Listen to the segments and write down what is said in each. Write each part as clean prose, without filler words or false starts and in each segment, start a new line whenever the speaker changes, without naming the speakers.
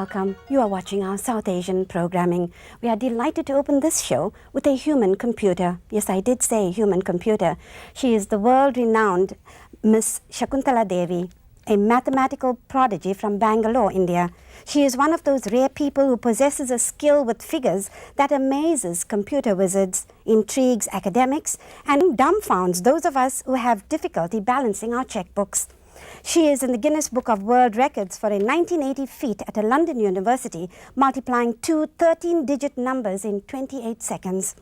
welcome. You are watching our South Asian programming. We are delighted to open this show with a human computer. Yes, I did say human computer. She is the world-renowned Miss Shakuntala Devi, a mathematical prodigy from Bangalore, India. She is one of those rare people who possesses a skill with figures that amazes computer wizards, intrigues academics, and dumbfounds those of us who have difficulty balancing our checkbooks. She is in the Guinness Book of World Records for a 1980 feat at a London university, multiplying two 13-digit numbers in 28 seconds,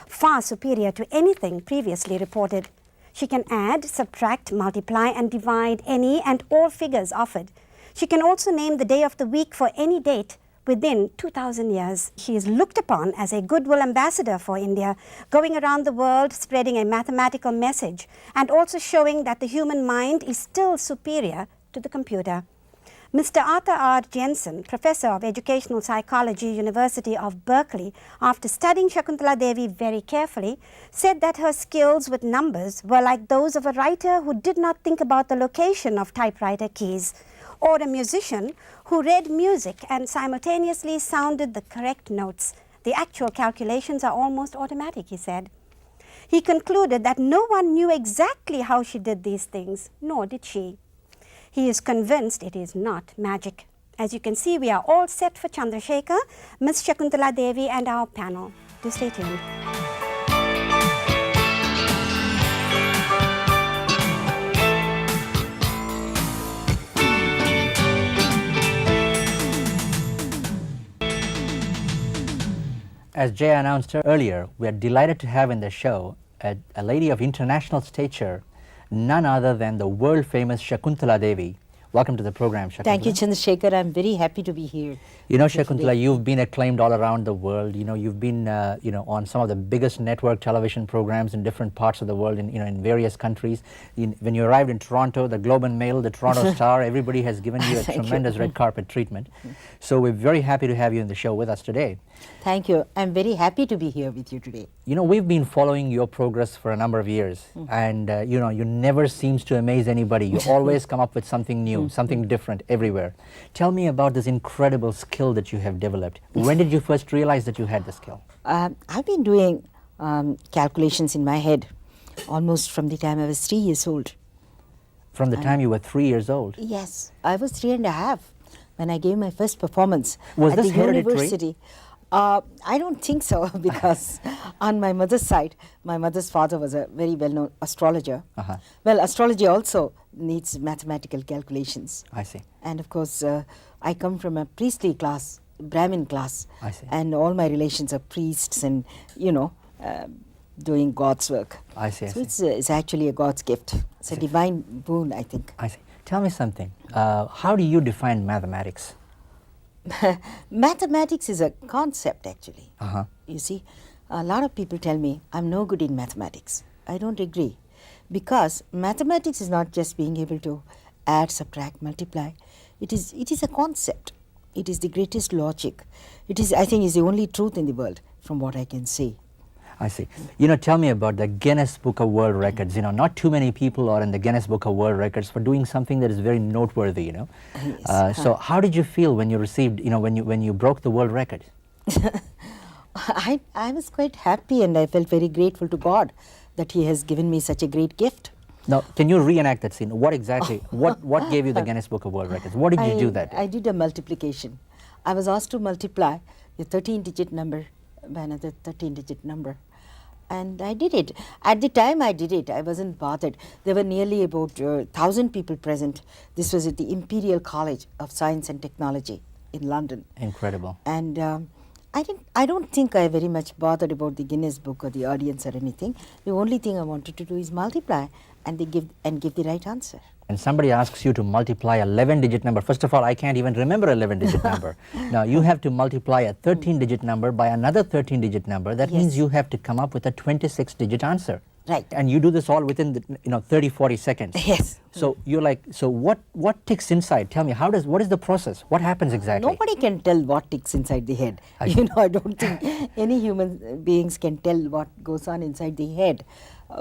far superior to anything previously reported. She can add, subtract, multiply, and divide any and all figures offered. She can also name the day of the week for any date within 2,000 years. She is looked upon as a goodwill ambassador for India, going around the world spreading a mathematical message and also showing that the human mind is still superior to the computer. Mr. Arthur R. Jensen, Professor of Educational Psychology, University of Berkeley, after studying Shakuntala Devi very carefully, said that her skills with numbers were like those of a writer who did not think about the location of typewriter keys, or a musician who read music and simultaneously sounded the correct notes. The actual calculations are almost automatic, he said. He concluded that no one knew exactly how she did these things, nor did she. He is convinced it is not magic. As you can see, we are all set for Chandrasekhar, Miss Shakuntala Devi, and our panel. Do stay tuned.
As Jay announced earlier, we are delighted to have in the show a lady of international stature, none other than the world-famous Shakuntala Devi. Welcome to the program, Shakuntala.
Thank you, Chandrasekhar. I'm very happy to be here.
You know, Shakuntala, you've been acclaimed all around the world. You know, you've been, on some of the biggest network television programs in different parts of the world, in various countries. When you arrived in Toronto, the Globe and Mail, the Toronto Star, everybody has given you a tremendous red carpet treatment. So we're very happy to have you in the show with us today.
Thank you. I'm very happy to be here with you today.
You know, we've been following your progress for a number of years, and you never seems to amaze anybody. You always come up with something new, something different everywhere. Tell me about this incredible skill that you have developed. When did you first realize that you had the skill?
I've been doing calculations in my head almost from the time I was 3 years old.
From the time you were 3 years old?
Yes, I was 3.5 when I gave my first performance
Was
at
this
the
hereditary?
university. I don't think so, because on my mother's side, my mother's father was a very well-known astrologer. Well, astrology also needs mathematical calculations.
I see.
And of course, I come from a priestly class, Brahmin class.
I see.
And all my relations are priests and, doing God's work.
I see.
So it's actually a God's gift. It's a divine boon, I think.
I see. Tell me something. How do you define mathematics?
Mathematics is a concept, actually. You see, a lot of people tell me I'm no good in mathematics. I don't agree, because mathematics is not just being able to add, subtract, multiply. It is a concept. It is the greatest logic. I think, is the only truth in the world, from what I can see.
I see. Tell me about the Guinness Book of World Records. Not too many people are in the Guinness Book of World Records for doing something that is very noteworthy,
Yes.
So how did you feel when you received, when you broke the world record?
I was quite happy, and I felt very grateful to God that He has given me such a great gift.
Now, can you reenact that scene? What exactly, what gave you the Guinness Book of World Records? What did you do that day?
I did a multiplication. I was asked to multiply a 13-digit number by another 13-digit number. And I did it. At the time I did it, I wasn't bothered. There were nearly about 1,000 people present. This was at the Imperial College of Science and Technology in London.
Incredible.
And I don't think I very much bothered about the Guinness Book or the audience or anything. The only thing I wanted to do is multiply and give the right answer.
And somebody asks you to multiply a 11-digit number. First of all, I can't even remember a 11-digit number. Now, you have to multiply a 13-digit number by another 13-digit number. That means you have to come up with a 26-digit answer.
Right.
And you do this all within 30, 40 seconds.
Yes.
So you're like, so what ticks inside? Tell me, what is the process? What happens exactly?
Nobody can tell what ticks inside the head. I don't think any human beings can tell what goes on inside the head.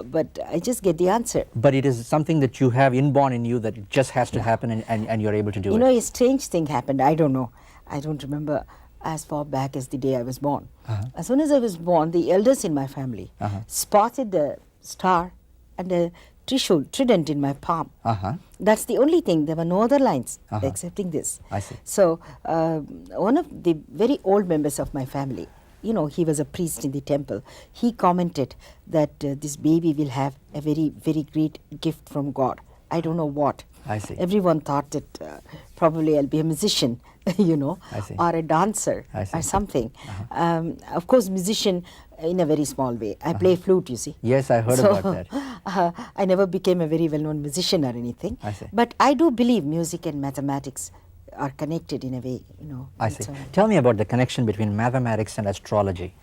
But I just get the answer.
But it is something that you have inborn in you, that it just has to happen, and you're able to do it.
A strange thing happened. I don't know. I don't remember as far back as the day I was born. As soon as I was born, the elders in my family spotted the star and the trident in my palm. That's the only thing. There were no other lines excepting this.
I see.
So one of the very old members of my family, you know, he was a priest in the temple. He commented that this baby will have a very, very great gift from God. I don't know what.
I see.
Everyone thought that probably I'll be a musician, you know,
I see.
or a dancer
I see.
or something. Of course, musician in a very small way. I play flute, you see.
Yes, I heard about that.
I never became a very well-known musician or anything.
I see.
But I do believe music and mathematics are connected in a way, you know.
I
and
see.
so on.
Tell me about the connection between mathematics and astrology.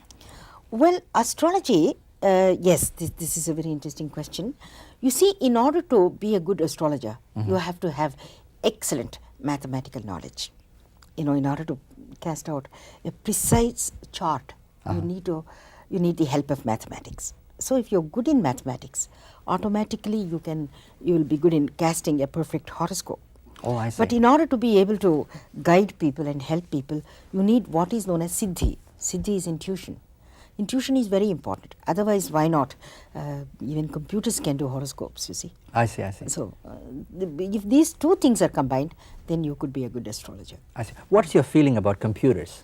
Well, astrology, yes, this is a very interesting question. You see, in order to be a good astrologer, you have to have excellent mathematical knowledge. You know, in order to cast out a precise chart, you need the help of mathematics. So if you're good in mathematics, automatically you will be good in casting a perfect horoscope.
Oh, I see.
But in order to be able to guide people and help people, you need what is known as siddhi. Siddhi is intuition. Intuition is very important. Otherwise, why not? Even computers can do horoscopes, you see.
I see, I see.
So, if these two things are combined, then you could be a good astrologer.
I see. What's your feeling about computers?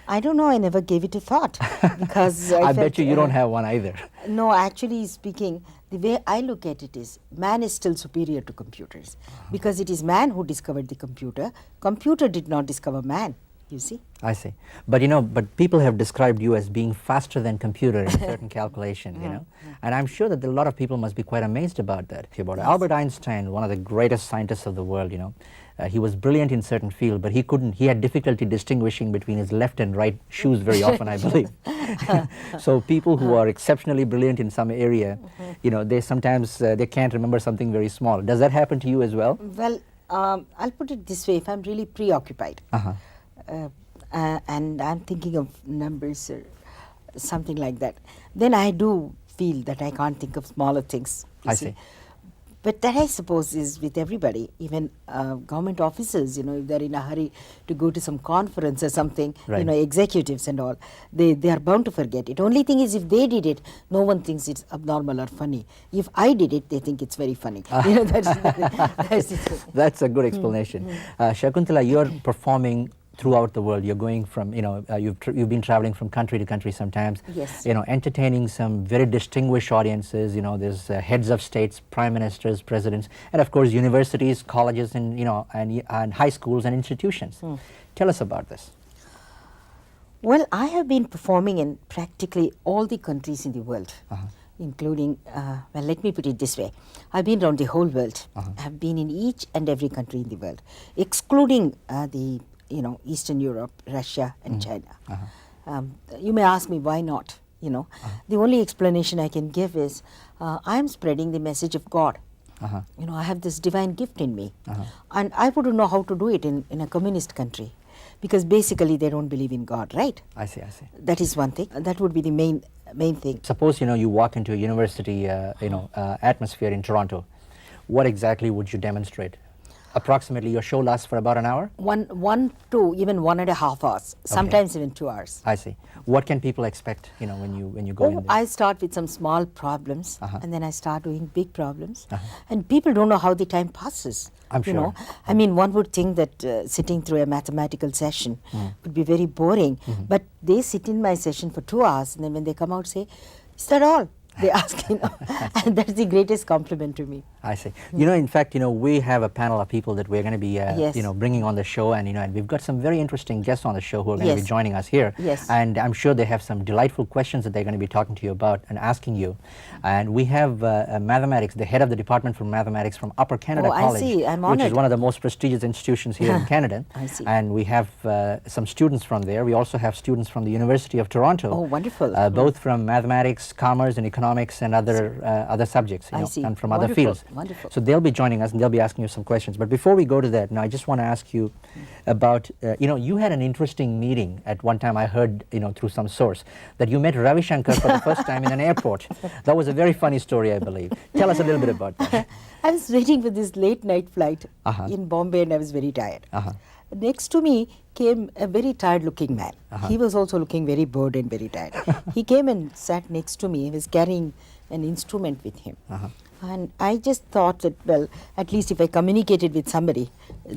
I don't know, I never gave it a thought. Because
I
felt,
bet you don't have one either.
No, actually speaking, the way I look at it is, man is still superior to computers. Because it is man who discovered the computer. Computer did not discover man, you see.
I see. But you know, but people have described you as being faster than computer in certain calculations, you know. And I'm sure that a lot of people must be quite amazed about that. About Albert Einstein, one of the greatest scientists of the world, you know. He was brilliant in certain field, but he had difficulty distinguishing between his left and right shoes very often, I believe. So people who are exceptionally brilliant in some area, you know, they sometimes they can't remember something very small. Does that happen to you as well?
Well, I'll put it this way, if I'm really preoccupied, and I'm thinking of numbers or something like that, then I do feel that I can't think of smaller things.
I see.
But that, I suppose, is with everybody, even government officers, you know, if they're in a hurry to go to some conference or something,
Right.
you know, executives and all, they are bound to forget it. Only thing is, if they did it, no one thinks it's abnormal or funny. If I did it, they think it's very funny. You know, that's it.
That's a good explanation. Shakuntala, you're performing throughout the world. You're going from, you know, you've been traveling from country to country sometimes.
Yes.
You know, entertaining some very distinguished audiences. You know, there's heads of states, prime ministers, presidents, and of course universities, colleges, and you know, and high schools and institutions. Tell us about this.
Well, I have been performing in practically all the countries in the world, including, well, let me put it this way. I've been around the whole world. I've been in each and every country in the world, excluding the, you know, Eastern Europe, Russia, and China. You may ask me why not, you know. The only explanation I can give is I'm spreading the message of God. You know, I have this divine gift in me. And I wouldn't know how to do it in a communist country, because basically they don't believe in God, right?
I see, I see.
That is one thing. That would be the main thing.
Suppose, you know, you walk into a university, you know, atmosphere in Toronto. What exactly would you demonstrate? Approximately, your show lasts for about an hour?
One to even 1.5 hours, sometimes even 2 hours.
I see. What can people expect, you know, when you go in there?
I start with some small problems, and then I start doing big problems, and people don't know how the time passes.
I'm
you
sure.
know, I mean, one would think that sitting through a mathematical session would be very boring, but they sit in my session for 2 hours, and then when they come out, say, "Is that all?" They ask, you know, and that's the greatest compliment to me.
I see. You know, in fact, you know, we have a panel of people that we're going to be,
Yes.
you know, bringing on the show, and you know, and we've got some very interesting guests on the show who are going to be
Yes.
joining us here.
Yes.
And I'm sure they have some delightful questions that they're going to be talking to you about and asking you. And we have mathematics, the head of the department for mathematics from Upper Canada
Oh, I
College,
see. I'm
which is
honored.
one of the most prestigious institutions here in Canada.
I see.
And we have some students from there. We also have students from the University of Toronto.
Oh, wonderful.
Both from mathematics, commerce, and economics, and other subjects, you
I
know,
see.
and from other
Wonderful,
fields.
wonderful.
So they'll be joining us and they'll be asking you some questions. But before we go to that, now I just want to ask you about, you know, you had an interesting meeting at one time. I heard, you know, through some source that you met Ravi Shankar for the first time in an airport. That was a very funny story, I believe. Tell us a little bit about that.
I was waiting for this late night flight in Bombay, and I was very tired. Next to me, came a very tired-looking man. He was also looking very bored and very tired. He came and sat next to me. He was carrying an instrument with him. And I just thought that, well, at least if I communicated with somebody,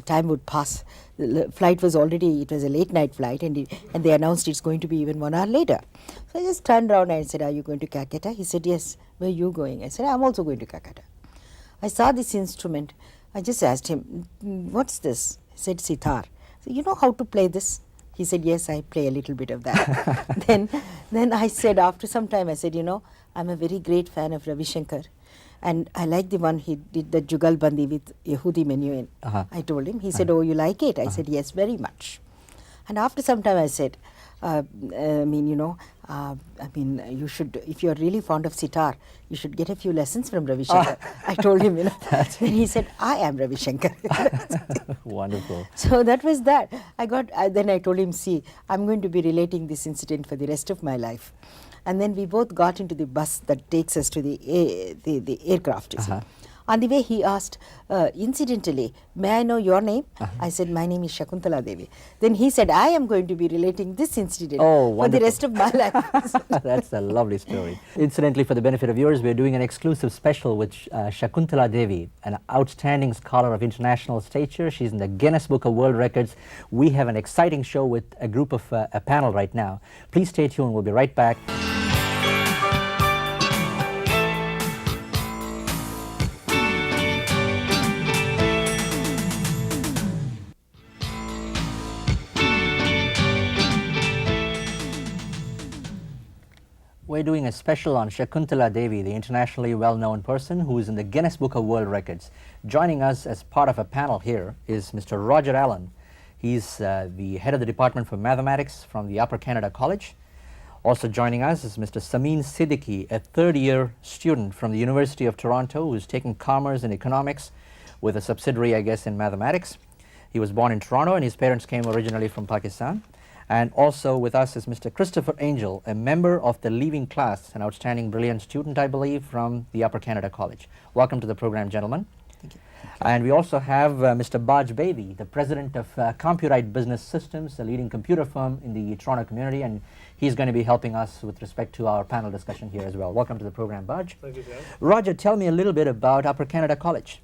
time would pass. The flight was already, it was a late night flight, and they announced it's going to be even 1 hour later. So I just turned around and said, are you going to Calcutta? He said, yes. Where are you going? I said, I'm also going to Calcutta. I saw this instrument. I just asked him, what's this? He said, sitar. So, you know how to play this? He said, yes, I play a little bit of that. then I said, after some time, I said, you know, I'm a very great fan of Ravi Shankar. And I like the one he did, the Jugalbandi with Yehudi Menuhin. I told him. He said, oh, you like it? I said, yes, very much. And after some time I said, you should, if you're really fond of sitar, you should get a few lessons from Ravi Shankar. I told him, you know. Then he said, I am Ravi Shankar.
Wonderful.
So that was that. Then I told him, see, I'm going to be relating this incident for the rest of my life. And then we both got into the bus that takes us to the aircraft. You see. On the way, he asked, incidentally, may I know your name? I said, my name is Shakuntala Devi. Then he said, I am going to be relating this incident for the rest of my life.
That's a lovely story. Incidentally, for the benefit of viewers, we're doing an exclusive special with Shakuntala Devi, an outstanding scholar of international stature. She's in the Guinness Book of World Records. We have an exciting show with a group of a panel right now. Please stay tuned. We'll be right back. We're doing a special on Shakuntala Devi, the internationally well-known person who is in the Guinness Book of World Records. Joining us as part of a panel here is Mr. Roger Allen. He's the head of the Department for Mathematics from the Upper Canada College. Also joining us is Mr. Samin Siddiqui, a third-year student from the University of Toronto who's taken Commerce and Economics with a subsidiary, I guess, in Mathematics. He was born in Toronto and his parents came originally from Pakistan. And also with us is Mr. Christopher Angel, a member of the leaving class, an outstanding, brilliant student, I believe, from the Upper Canada College. Welcome to the program, gentlemen.
Thank you.
And we also have Mr. Baj Bedi, the president of Computerite Business Systems, a leading computer firm in the Toronto community, and he's going to be helping us with respect to our panel discussion here as well. Welcome to the program, Baj.
Thank you, Jan.
Roger, tell me a little bit about Upper Canada College.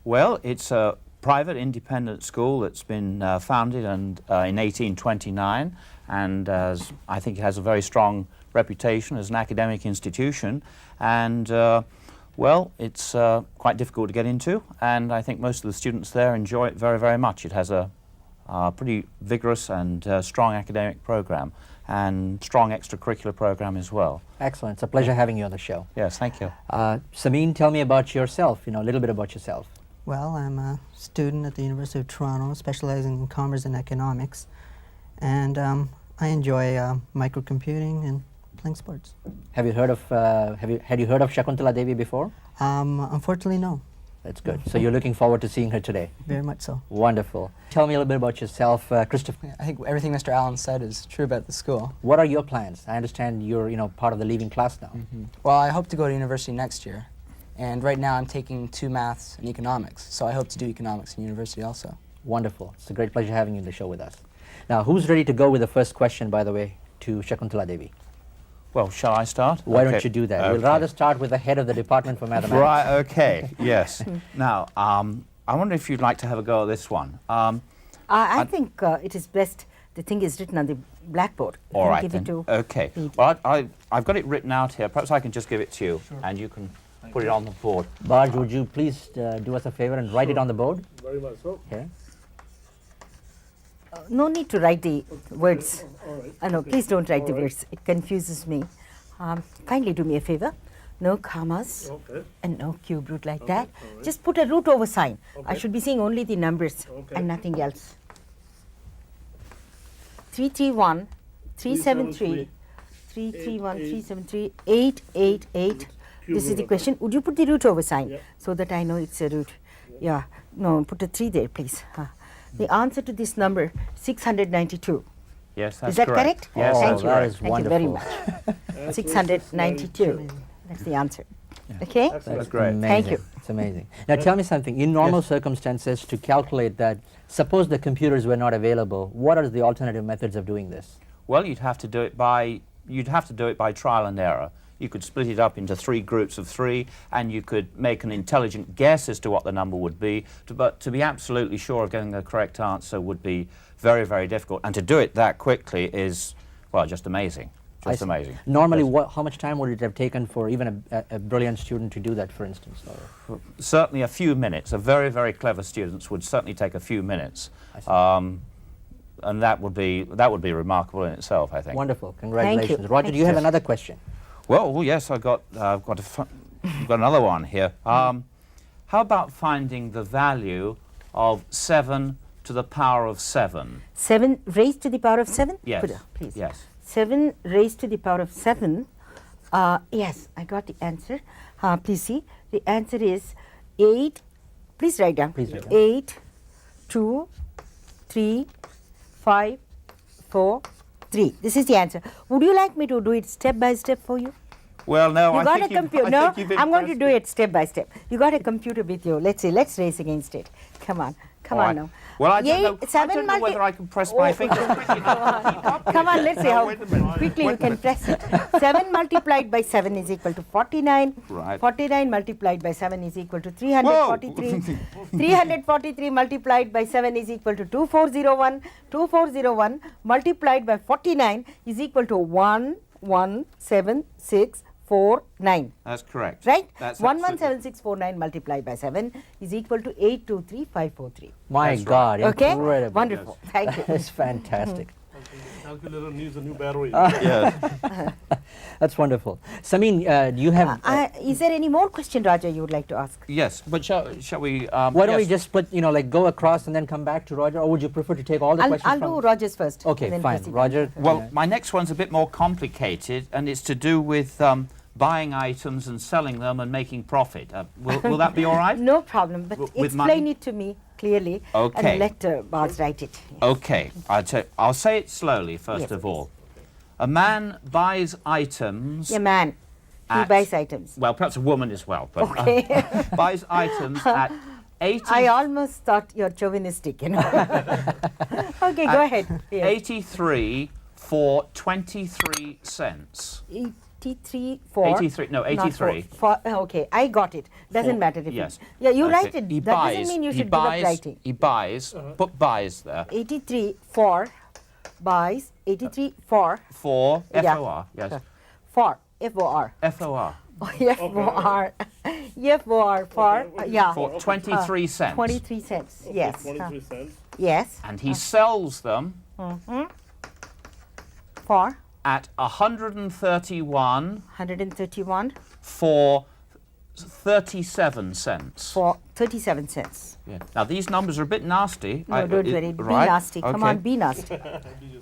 Well, it's a private independent school that's been founded in 1829, and I think it has a very strong reputation as an academic institution, and well, it's quite difficult to get into, and I think most of the students there enjoy it very, very much. It has a pretty vigorous and strong academic program and strong extracurricular program as well.
Excellent. It's a pleasure having you on the show.
Yes, thank you.
Samin, tell me about yourself, a little bit about yourself.
Well, I'm a student at the University of Toronto, specializing in commerce and economics, and I enjoy microcomputing and playing sports.
Have you heard of had you heard of Shakuntala Devi before?
Unfortunately, no.
That's good. So you're looking forward to seeing her today.
Very much so.
Wonderful. Tell me a little bit about yourself, Christopher.
I think everything Mr. Allen said is true about the school.
What are your plans? I understand you're part of the leaving class now.
Well, I hope to go to university next year. And right now I'm taking 2 maths and economics, so I hope to do economics in university also.
Wonderful. It's a great pleasure having you in the show with us. Now, who's ready to go with the first question, by the way, to Shakuntala Devi?
Well, shall I start?
Why
Okay.
don't you do that?
Okay.
We'll rather start with the head of the Department for Mathematics.
Right, okay, yes. Now, I wonder if you'd like to have a go at this one.
I think it is best the thing is written on the blackboard.
All
Can
right,
give
then.
it to
Okay.
read.
Well, I've got it written out here. Perhaps I can just give it to you, and you can put it on the board.
Baj, would you please do us a favor and write it on the board?
Very much so.
Okay.
No need to write the words. No, please don't write the words. It confuses me. Kindly do me a favor. No commas and no cube root like that. Just put a root over sign. I should be seeing only the numbers and nothing else. 331, 373, 331, 373, 888. This is the question. Would you put the root over sign so that I know it's a root? Yeah. No, put a 3 there, please. The answer to this number, 692.
Yes, that's
Is that correct?
Yes,
Oh,
Thank
that's
you.
that
correct.
is
Thank you very
wonderful.
much. 692. That's the answer. Okay?
That's great.
Amazing.
Thank you.
It's amazing. Now tell me something. In normal circumstances, to calculate that, suppose the computers were not available, what are the alternative methods of doing this?
Well, you'd have to do it by trial and error. You could split it up into 3 groups of 3, and you could make an intelligent guess as to what the number would be. But to be absolutely sure of getting the correct answer would be very, very difficult. And to do it that quickly is, well, just amazing. Just amazing.
Normally,
Yes.
how much time would it have taken for even a brilliant student to do that, for instance?
Certainly a few minutes. A very, very clever students would certainly take a few minutes. And that would be remarkable in itself, I think.
Wonderful. Congratulations. Roger,
Thank
do you have
you.
another question?
Well, yes, I've got another one here. How about finding the value of 7 to the power of 7?
7 raised to the power of 7?
Yes.
Please.
Yes.
7 raised to the power of 7. Yes, I got the answer. Please see. The answer is 8. Please write down.
Please write down.
8, 2, 3, 5, 4, 3. This is the answer. Would you like me to do it step by step for you?
Well, no,
You
I
got a
think you've-
computer.
I
No,
think you've
I'm going to
impressed
do
me.
it step by step. You got a computer with you. Let's see. Let's race against it. Come on. Come
All
on
right.
now.
Well, I don't
Yay,
know, I
7
don't know
multi-
whether I can press my fingers quickly enough.
Come on, let's see
No,
how
wait a minute.
quickly
Wait
you
a
can
minute.
press it. 7 multiplied by 7 is equal to 49.
Right.
49 multiplied by 7 is equal to 343. 343 multiplied by 7 is equal to 2401. 2401 multiplied by 49 is equal to 117649.
That's correct.
Right?
That's
117649 multiplied by 7 is equal to 823543.
My
That's right.
God,
Okay?
incredible.
Wonderful. Thank you.
That's fantastic.
Calculator needs a new battery.
Yes.
That's wonderful. Samin, do you have...
Is there any more question, Raja, you would like to ask?
Yes, but shall we...
why don't we
yes.
just split, like go across and then come back to Roger, or would you prefer to take all the questions
I'll
from...
do Roger's first. and
Okay,
then
fine.
proceed.
Roger.
Well, my next one's a bit more complicated, and it's to do with buying items and selling them and making profit. Will that be all right?
No problem, but
With
explain
money?
it to me clearly
Okay.
and let Baz write it.
Okay, I'll say it slowly first
Yes,
of all. A man buys items...
A man, he
At-
buys items.
Well, perhaps a woman as well, but
Okay.
buys items at 80...
I almost thought you're chauvinistic, Okay, go ahead. Yes.
83 for 23 cents.
83 for...
83, no,
not
83.
Okay, I got it. Doesn't matter if
Yes.
Yeah, you
Okay.
write it.
He
That
buys,
doesn't mean you
he
should
buys,
give up writing.
He buys, put buys there,
83 for buys, 83 for...
for,
Yeah.
F-O-R, yes,
For, F-O-R.
F-O-R,
F-O-R. F-O-R for... yeah.
for 23 cents.
23 cents, yes.
23 cents.
Yes.
And he sells them
For
at 131
131
for 37 cents.
for 37 cents.
Yeah. Now, these numbers are a bit nasty.
No, don't worry. Be
right?
nasty. Come
Okay.
on, be nasty.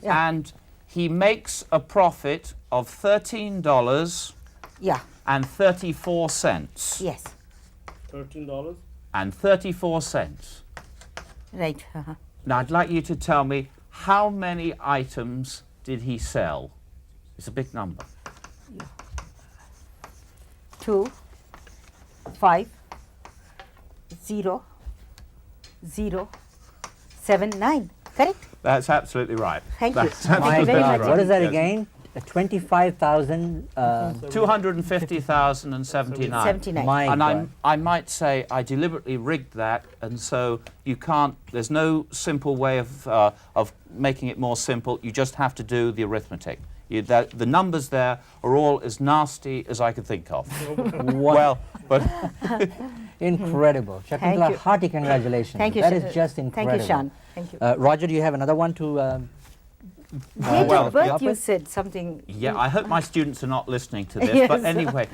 Yeah.
And he makes a profit of $13
Yeah.
and 34 cents.
Yes.
$13.
And 34 cents.
Right.
Now, I'd like you to tell me how many items did he sell? It's a big number.
2, 5, 0, 0, 7, 9. Correct?
That's absolutely right.
Thank you.
That's
Thank
My
you very
God,
much.
what is that
Yes.
again? 25,000...
250,079.
79.
My
And
God.
I might say I deliberately rigged that, and so you can't. There's no simple way of making it more simple. You just have to do the arithmetic. The numbers there are all as nasty as I could think of. Well, but
Incredible. Shakuntala,
you.
hearty congratulations.
Thank you,
That
Sha-
is just incredible.
Thank you, Sean. Thank you.
Roger, do you have another one to...
Date
well,
of birth,
up
you
with?
said something.
yeah, I hope my students are not listening to this.
Yes.
But anyway,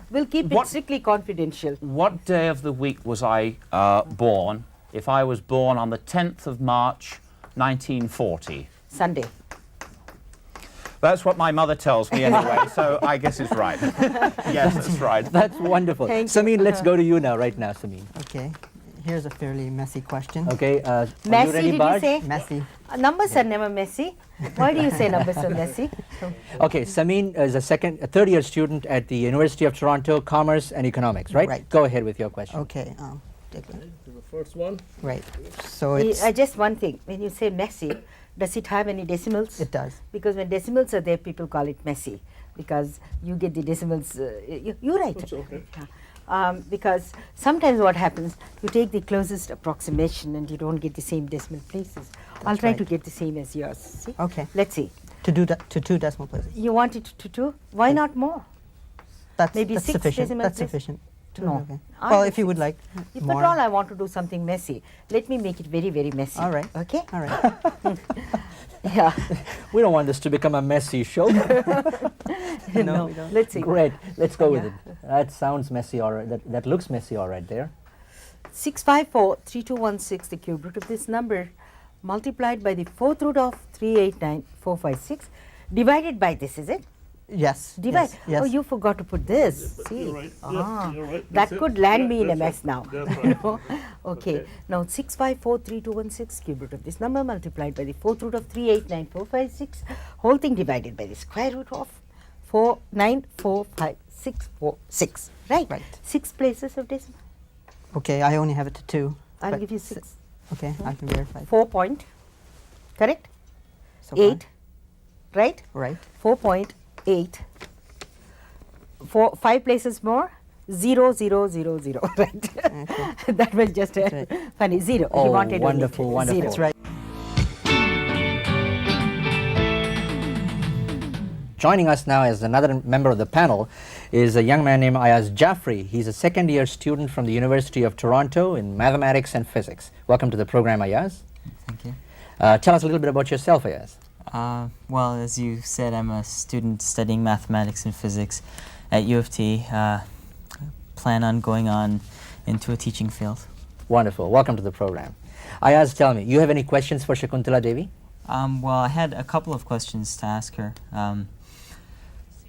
We'll keep it
what-
strictly confidential.
what day of the week was I born? If I was born on the 10th of March, 1940.
Sunday.
That's what my mother tells me anyway, so I guess it's right. Yes, that's right.
That's wonderful.
Thank you.
Samin, let's go to you now, right now, Samin.
Okay. Here's a fairly messy question.
Okay, are
Messy,
you ready,
did
Barj?
you say?
Messy.
Numbers are never messy. Why do you say numbers are messy?
Okay, Samin is a third-year student at the University of Toronto, Commerce and Economics, right?
Right.
Go ahead with your question.
Okay. Take a-
The first one.
right. So it's
Just one thing. When you say messy, does it have any decimals?
it does.
Because when decimals are there, people call it messy because you get the decimals. You're right.
It's okay.
Because sometimes what happens, you take the closest approximation and you don't get the same decimal places. I'll try to
right.
get the same as yours. See?
Okay.
Let's see.
To do that to 2 decimal places.
You want it to 2? Why not more?
That's
Maybe
that's
6
sufficient.
decimal
That's
places?
sufficient.
No.
Okay.
I
Well,
like
if you would
6.
like
If
more.
at all I want to do something messy, let me make it very, very messy.
All right.
Okay?
All right.
Yeah.
We don't want this to become a messy show.
No. Let's see.
Great, let's go with it. That sounds messy, all right. That looks messy, all right there.
6543216, the cube root of this number, multiplied by the 4th root of 389456, divided by this, is it?
Yes.
Divide.
Yes.
Oh, you forgot to put this. See?
You're right.
Ah,
Yeah, you're right.
that
That's it.
could land
Yeah,
me in a
that's
mess
right.
now.
That's
You
right.
know? Okay. Now 6543216, cube root of this number, multiplied by the 4th root of 389456, whole thing divided by the square root of 4945646. Right?
Right.
6 places of decimal.
Okay. I only have it to 2.
I'll
but
give you
s-
6.
Okay. I can verify.
4 point. Correct?
So far.
8. Right?
Right.
4.8. 5 places more. 0, 0, 0, 0. Right?
Okay.
That was just a
That's
funny 0.
Oh,
he wanted only
wonderful,
two.
wonderful.
0.
That's right.
Joining us now as another member of the panel is a young man named Ayaz Jaffrey. He's a second-year student from the University of Toronto in mathematics and physics. Welcome to the program, Ayaz.
Thank you.
Tell us a little bit about yourself, Ayaz.
Well, as you said, I'm a student studying mathematics and physics at U of T. Plan on going on into a teaching field.
Wonderful. Welcome to the program. Ayaz, tell me, you have any questions for Shakuntala Devi?
Well, I had a couple of questions to ask her.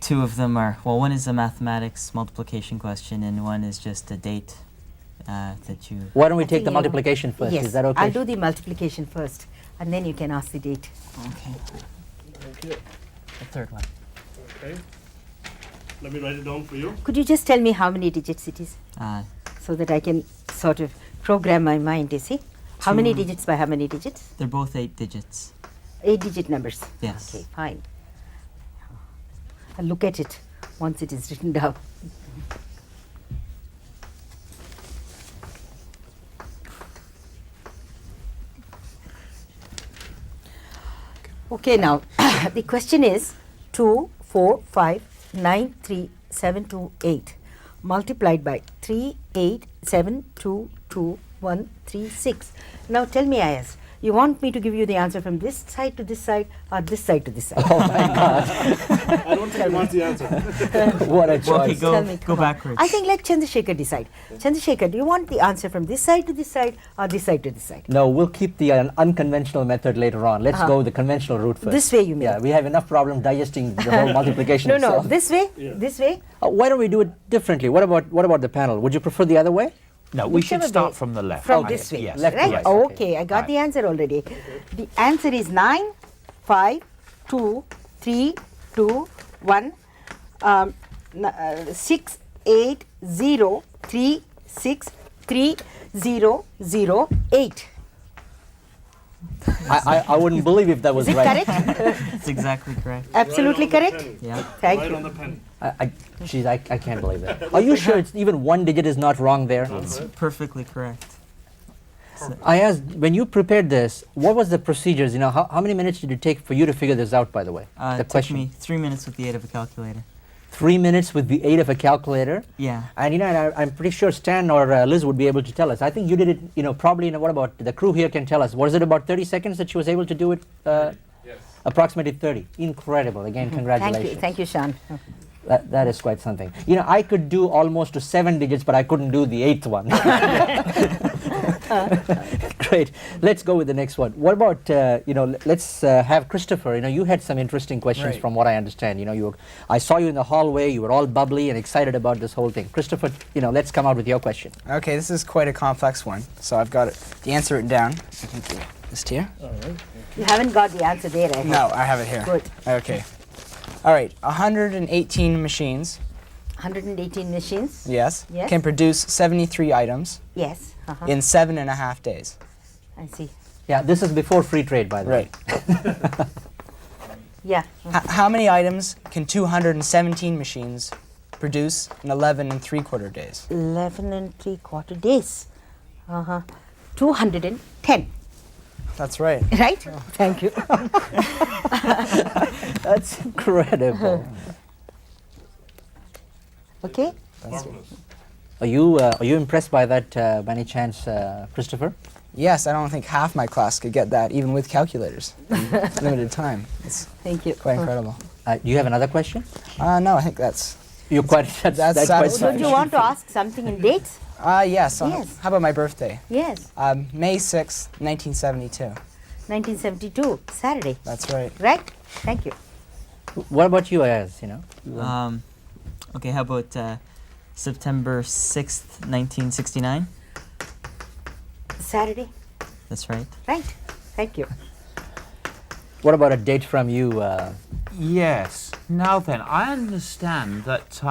2 of them are, well, one is a mathematics multiplication question, and one is just a date that you...
Why don't we
I
take
think
the
you-
multiplication first?
Yes.
Is that okay?
I'll do the multiplication first, and then you can ask the date.
Okay.
Thank you.
The third one.
Okay. Let me write it down for you.
Could you just tell me how many digits it is, so that I can sort of program my mind, you see? How many
2.
digits by how many digits?
They're both 8 digits.
8-digit numbers.
Yes.
Okay, fine. I'll look at it once it is written down. Okay, now the question is 2, 4, 5, 9, 3, 7, 2, 8 multiplied by 3, 8, 7, 2, 2, 1, 3, 6. Now tell me, Ayaz, you want me to give you the answer from this side to this side or this side to this side?
Oh my God.
I don't think he wants the answer.
What a
Well, okay,
choice.
go,
Tell me,
go
come on.
backwards.
I think let Chandrasekhar decide. Chandrasekhar, do you want the answer from this side to this side or this side to this side?
No, we'll keep the unconventional method later on. Let's go the conventional route first.
This way you mean?
Yeah, we have enough problem digesting the whole multiplication
No,
itself.
no, this way,
Yeah.
this way.
Why don't we do it differently? What about the panel? Would you prefer the other way?
No, we should
Whichever
start
way.
from the left.
From
I
this
think.
way,
Yes.
Left to
right?
right,
Oh,
okay.
okay, I got
Right.
the answer already. The answer is 9, 5, 2, 3, 2, 1, 6, 8, 0, 3, 6, 3, 0, 0, 8.
I wouldn't believe if that was
Is it
right.
correct?
It's exactly correct.
Absolutely
Right on the
correct?
penny.
Yeah.
Thank
Right
you.
on the penny.
Geez, I can't believe that. Are you sure it's even one digit is not wrong there?
It's perfectly correct.
I asked, when you prepared this, what was the procedures? You know, how many minutes did it take for you to figure this out, by the way? The
It took me 3 minutes with the aid of a calculator.
3 minutes with the aid of a calculator?
Yeah.
And you know, and I'm pretty sure Stan or Liz would be able to tell us. I think you did it, you know, probably, you know, what about the crew here can tell us. Was it about 30 seconds that she was able to do it?
Yes.
Approximately 30. Incredible. Again, congratulations.
Thank you, Sean.
That is quite something. You know, I could do almost to 7 digits, but I couldn't do the 8th one. Great. Let's go with the next one. What about, let's have Christopher. You had some interesting questions
Right.
from what I understand. I saw you in the hallway. You were all bubbly and excited about this whole thing. Christopher, let's come out with your question.
Okay, this is quite a complex one, so I've got the answer written down. I think this here.
You haven't got the answer there, I hope.
No, I have it here.
Good.
Okay. All right, 118 machines,
118 machines?
yes,
Yes.
can produce 73 items
Yes. Uh-huh.
in 7.5 days.
I see.
Yeah, this is before free trade, by the way.
Right.
Yeah.
How many items can 217 machines produce in 11 3/4 days?
11 3/4 days. Uh-huh. 210.
That's right.
Right? Thank you.
That's incredible.
Okay?
Are you impressed by that by any chance, Christopher?
Yes, I don't think half my class could get that, even with calculators. in limited time. It's
Thank you.
quite incredible.
Do you have another question?
No, I think that's.
You're quite. That's quite
satisfying.
Don't you want to ask something in dates?
Yes.
Yes.
How about my birthday?
Yes.
May 6th, 1972.
1972, Saturday.
That's right.
Right? Thank you.
What about you, Ayaz?
Okay, how about September 6th, 1969?
Saturday.
That's right.
Right? Thank you.
What about a date from you?
Yes. Now then, I understand that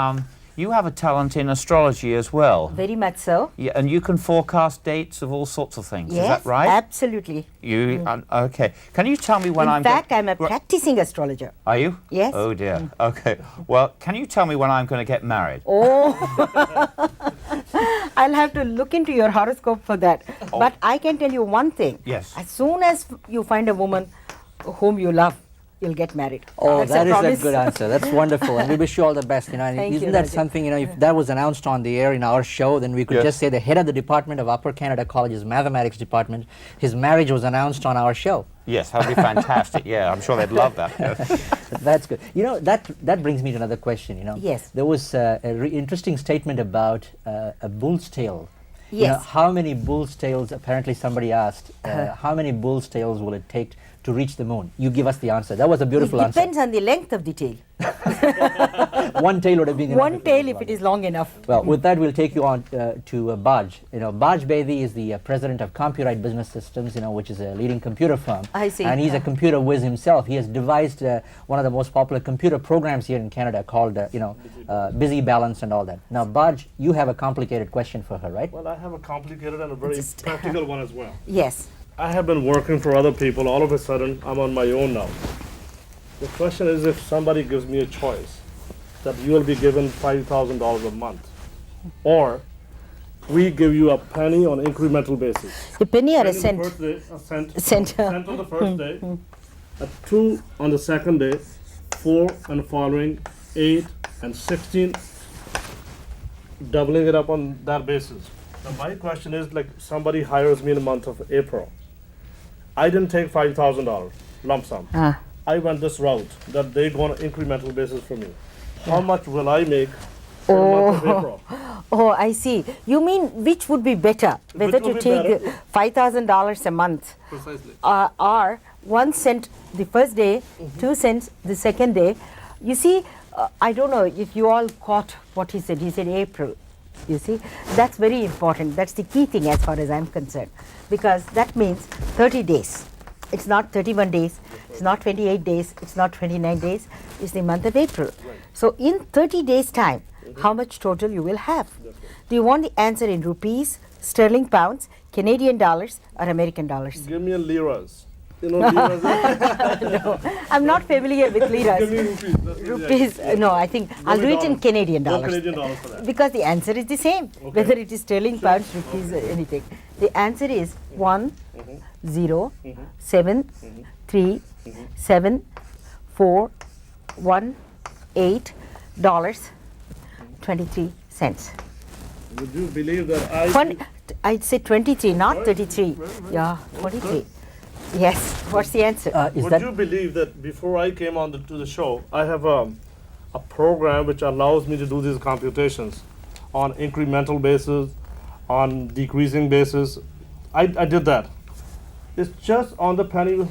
you have a talent in astrology as well.
Very much so.
Yeah, and you can forecast dates of all sorts of things.
Yes,
Is that right?
absolutely.
You okay? Can you tell me when
In
I'm?
fact, I'm a practicing astrologer.
Are you?
Yes.
Oh dear. Okay. Well, can you tell me when I'm going to get married?
Oh, I'll have to look into your horoscope for that.
Oh.
But I can tell you one thing.
Yes.
As soon as you find a woman whom you love, you'll get married.
Oh,
That's
that
a
is a
promise.
good answer. That's wonderful, and we wish you all the best. And
Thank
isn't
you,
that
Rajiv.
something? If that was announced on the air in our show, then we could
Yes.
just say the head of the department of Upper Canada College's mathematics department, his marriage was announced on our show.
Yes, that'd be fantastic. Yeah, I'm sure they'd love that. Yes.
That's good. That brings me to another question.
Yes.
There was a interesting statement about a bull's tail.
Yes.
How many bull's tails? Apparently, somebody asked, how many bull's tails will it take to reach the moon? You give us the answer. That was a beautiful
It
answer.
depends on the length of the tail.
One tail would have been enough
One tail if it is long enough.
Well, with that, we'll take you on to Baj. Baj Bedi is the president of CompuRite Business Systems, which is a leading computer firm.
I see.
And he's a computer whiz himself. He has devised one of the most popular computer programs here in Canada called, Busy Balance and all that. Now, Baj, you have a complicated question for her, right?
Well, I have a complicated and a very practical one as well.
Yes.
I have been working for other people. All of a sudden, I'm on my own now. The question is, if somebody gives me a choice that you will be given $5,000 a month, or we give you a penny on incremental basis.
A penny or a
Penny on
cent?
the first day, a cent.
Cent.
Cent on the first day, a 2 on the second day, 4 and following, 8 and 16, doubling it up on that basis. Now my question is, like, somebody hires me in the month of April. I didn't take $5,000 lump sum. I went this route that they go on an incremental basis for me. How much will I make for the month of April?
Oh, I see. You mean which would be better? Whether to
would be
take
better?
$5,000 a month
Precisely.
or 1 cent the first day, 2 cents the second day. You see, I don't know if you all caught what he said. He said April. You see, that's very important. That's the key thing as far as I'm concerned, because that means 30 days. It's not 31 days, it's not 28 days, it's not 29 days, it's the month of April. So in 30 days time, how much total you will have? Do you want the answer in rupees, sterling pounds, Canadian dollars or American dollars?
Give me a liras. Liras.
No, I'm not familiar with
Give me
liras.
rupees. That's the
Rupees, no, I think I'll do it in
dollars.
Canadian
Go
dollars.
Canadian dollars for that.
Because the answer is the same, whether it is sterling, pounds, rupees, anything. The answer is 1, 0, 7, 3, 7, 4, 1, 8 dollars, 23 cents.
Would you believe that
I'd say 23, not 33. Yeah, 23. Yes. What's the answer?
Would you believe that before I came on to the show, I have a program which allows me to do these computations on incremental basis, on decreasing basis. I did that It's just on the penny.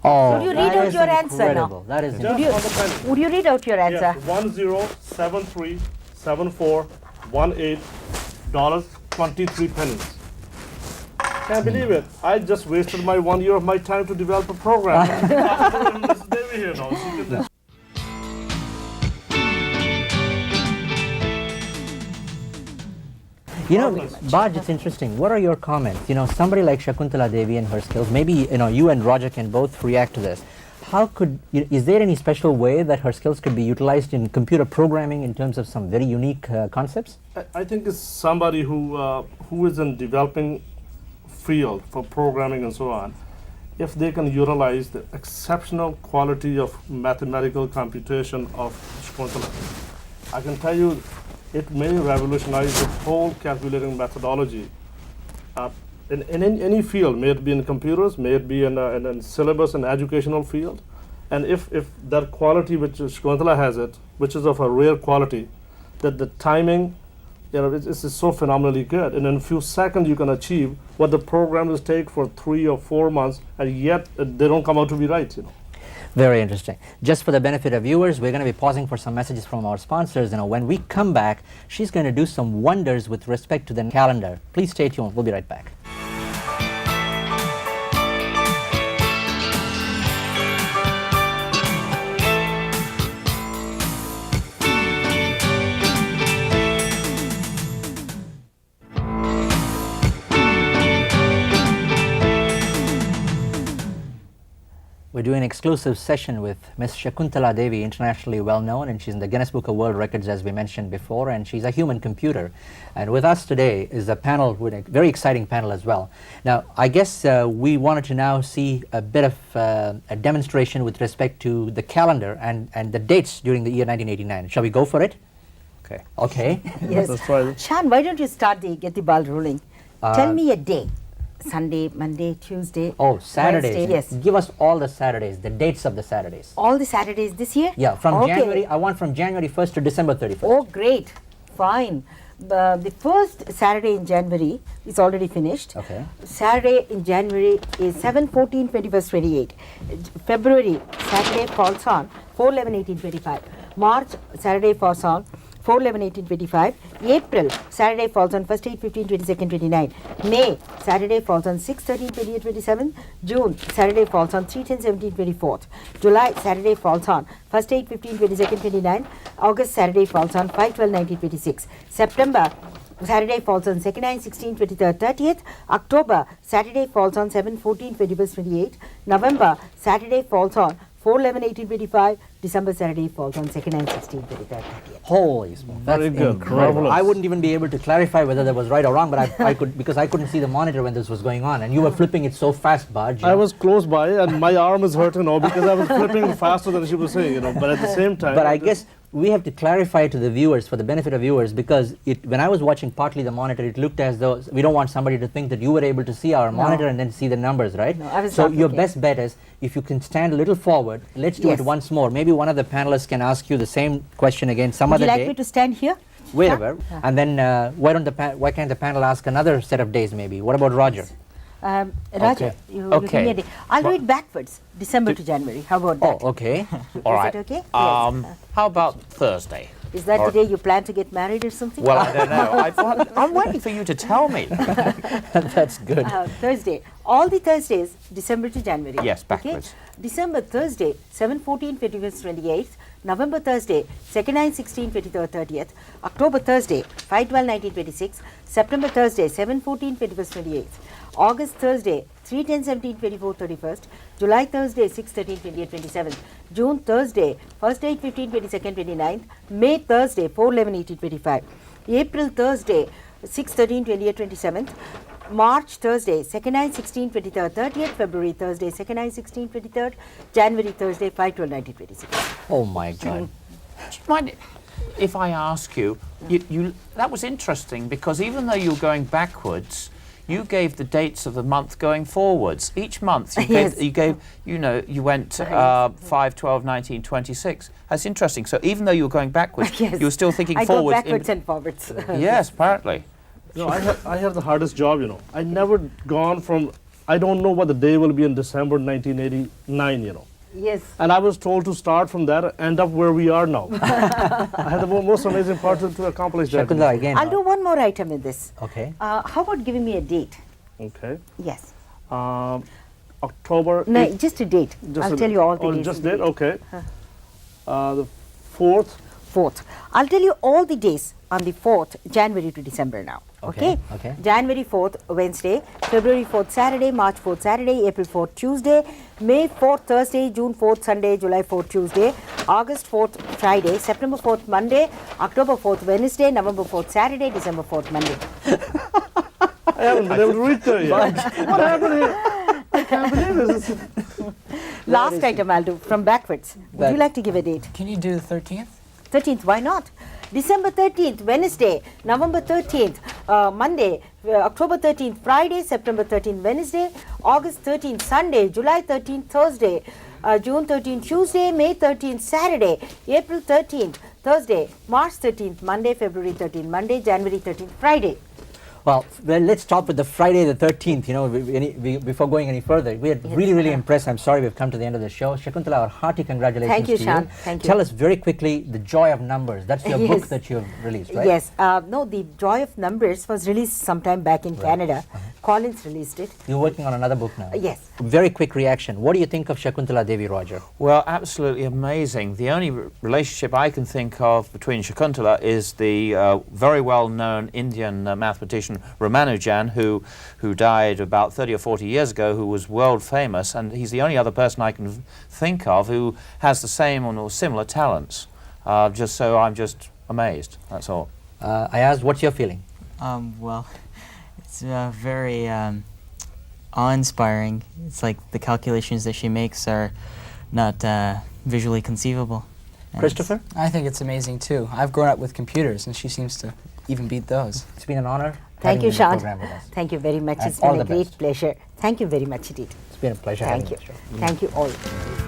Oh,
Would you
that
read out
is
your answer now?
incredible. That is
Just
incredible.
on the penny.
Would you read out your answer?
Yes, $10737418.23. Can't believe it. I just wasted my 1 year of my time to develop a program. Mrs. Devi here now. She can
You know,
Marvelous.
Baj, it's interesting. What are your comments? You know, somebody like Shakuntala Devi and her skills, maybe, you know, you and Roger can both react to this. How could, is there any special way that her skills could be utilized in computer programming in terms of some very unique concepts?
I think it's somebody who is in developing field for programming and so on. If they can utilize the exceptional quality of mathematical computation of Shakuntala, I can tell you it may revolutionize the whole calculating methodology in any field, may it be in computers, may it be in syllabus and educational field. And if that quality which Shakuntala has it, which is of a rare quality, that the timing, you know, it's so phenomenally good. And in a few seconds you can achieve what the programs take for 3 or 4 months, and yet they don't come out to be right, you know.
Very interesting. Just for the benefit of viewers, we're going to be pausing for some messages from our sponsors. You know, when we come back, she's going to do some wonders with respect to the calendar. Please stay tuned. We'll be right back. We're doing an exclusive session with Miss Shakuntala Devi, internationally well known, and she's in the Guinness Book of World Records, as we mentioned before, and she's a human computer. And with us today is a panel, with a very exciting panel as well. Now, I guess we wanted to now see a bit of a demonstration with respect to the calendar and the dates during the year 1989. Shall we go for it?
Okay.
Okay.
Yes.
Let's try this.
Shan, why don't you get the ball rolling? Tell me a day. Sunday, Monday, Tuesday.
Oh, Saturdays.
Wednesday. Yes.
Give us all the Saturdays, the dates of the Saturdays.
All the Saturdays this year?
Yeah, from
Okay.
January, I want from January 1st to December 31st.
Oh, great. Fine. The first Saturday in January is already finished.
Okay.
Saturday in January is 7, 14, 21st, 28. February, Saturday falls on 4, 11, 18, 25. March, Saturday falls on 4, 11, 18, 25. April, Saturday falls on 1st, 8, 15, 22nd, 29. May, Saturday falls on 6, 13, 28, 27. June, Saturday falls on 3, 10, 17, 24th. July, Saturday falls on 1st, 8, 15, 22nd, 29. August, Saturday falls on 5, 12, 19, 26. September, Saturday falls on 2nd, 9, 16, 23rd, 30th. October, Saturday falls on 7, 14, 21st, 28. November, Saturday falls on 4, 11, 18, 25. December, Saturday falls on 2nd, 9, 16, 23rd, 30th.
Holy smoke, that's
Very good,
incredible.
marvelous.
I wouldn't even be able to clarify whether that was right or wrong, but I could, because I couldn't see the monitor when this was going on, and you were flipping it so fast, Baj.
I was close by, and my arm is hurting now because I was flipping faster than she was saying, you know. But at the same time,
But I guess we have to clarify to the viewers, for the benefit of viewers, because when I was watching partly the monitor, it looked as though we don't want somebody to think that you were able to see our monitor and then see the numbers, right?
No, I was
so
not
your
looking.
best bet is, if you can stand a little forward, let's do
Yes.
it once more. Maybe one of the panelists can ask you the same question again some
Would
other
you like
day.
me to stand here?
Wherever, and then why can't the panel ask another set of days maybe? What about Roger?
Roger,
Okay.
you give
Okay.
me a day. I'll do it backwards, December to January. How about that?
Oh, okay.
All
Is
right.
it okay?
How about Thursday?
Is that
or-
the day you plan to get married or something?
Well, I don't know. I'm waiting for you to tell me.
That's good.
Thursday. All the Thursdays, December to January.
Yes,
Okay?
backwards.
December Thursday, 7, 14, 21st, 28th. November Thursday, 2nd, 9, 16, 23rd, 30th. October Thursday, 5, 12, 19, 26. September Thursday, 7, 14, 21st, 28th. August Thursday, 3, 10, 17, 24, 31st. July Thursday, 6, 13, 28, 27. June Thursday, 1st, 8, 15, 22nd, 29th. May Thursday, 4, 11, 18, 25. April Thursday, 6, 13, 28, 27th. March Thursday, 2nd, 9, 16, 23rd, 30th. February Thursday, 2nd, 9, 16, 23rd. January Thursday, 5, 12, 19, 26.
Oh my God.
Do you mind if I ask you, that was interesting because even though you were going backwards, you gave the dates of the month going forwards. Each month
Yes.
you went 5, 12, 19, 26. That's interesting. So even though you were going backwards,
Yes.
you were still thinking
I go
forwards.
backwards and forwards.
Yes, apparently.
you know, I have the hardest job, you know. I never gone from I don't know what the day will be in December 1989, you know.
Yes.
And I was told to start from there, end up where we are now. I had the most amazing part to accomplish that.
Shakuntala, again.
I'll do one more item in this.
Okay.
How about giving me a date?
Okay.
Yes.
October.
No, just a date. I'll tell you all the days.
Just
and the
date,
dates.
okay. The 4th.
4th. I'll tell you all the days on the 4th, January to December now.
Okay, okay.
January 4th, Wednesday, February 4th, Saturday, March 4th, Saturday, April 4th, Tuesday, May 4th, Thursday, June 4th, Sunday, July 4th, Tuesday, August 4th, Friday, September 4th, Monday, October 4th, Wednesday, November 4th, Saturday, December 4th, Monday.
I haven't been able to read there yet. What happened here? I can't believe this.
Last item I'll do from backwards. Would you like to give a date?
Can you do the 13th?
13th, why not? December 13th, Wednesday, November 13th, Monday, October 13th, Friday, September 13th, Wednesday, August 13th, Sunday, July 13th, Thursday, June 13th, Tuesday, May 13th, Saturday, April 13th, Thursday, March 13th, Monday, February 13th, Monday, January 13th, Friday.
Well, let's start with the Friday the 13th. You know, before going any further, we are really impressed. I'm sorry we've come to the end of the show. Shakuntala, our hearty congratulations
Thank you,
to
Shan.
you.
Thank you.
Tell us very quickly the joy of numbers. That's your book that you have released, right?
Yes. No, the Joy of Numbers was released sometime back in Canada. Collins released it.
You're working on another book now.
Yes.
Very quick reaction. What do you think of Shakuntala Devi, Roger?
Well, absolutely amazing. The only relationship I can think of between Shakuntala is the very well-known Indian mathematician Ramanujan, who died about 30 or 40 years ago, who was world famous, and he's the only other person I can think of who has the same or similar talents. I'm just amazed, that's all.
I asked, what's your feeling?
Well, it's very awe-inspiring. It's like the calculations that she makes are not visually conceivable. And
Christopher?
I think it's amazing too. I've grown up with computers and she seems to even beat those.
It's been an honor.
Thank you,
having you on the
Sean.
program with us.
Thank you very much.
And
It's
all
been a
the
great
best.
pleasure. Thank you very much indeed.
It's been a pleasure
Thank
having
you.
you on the show.
Thank you all.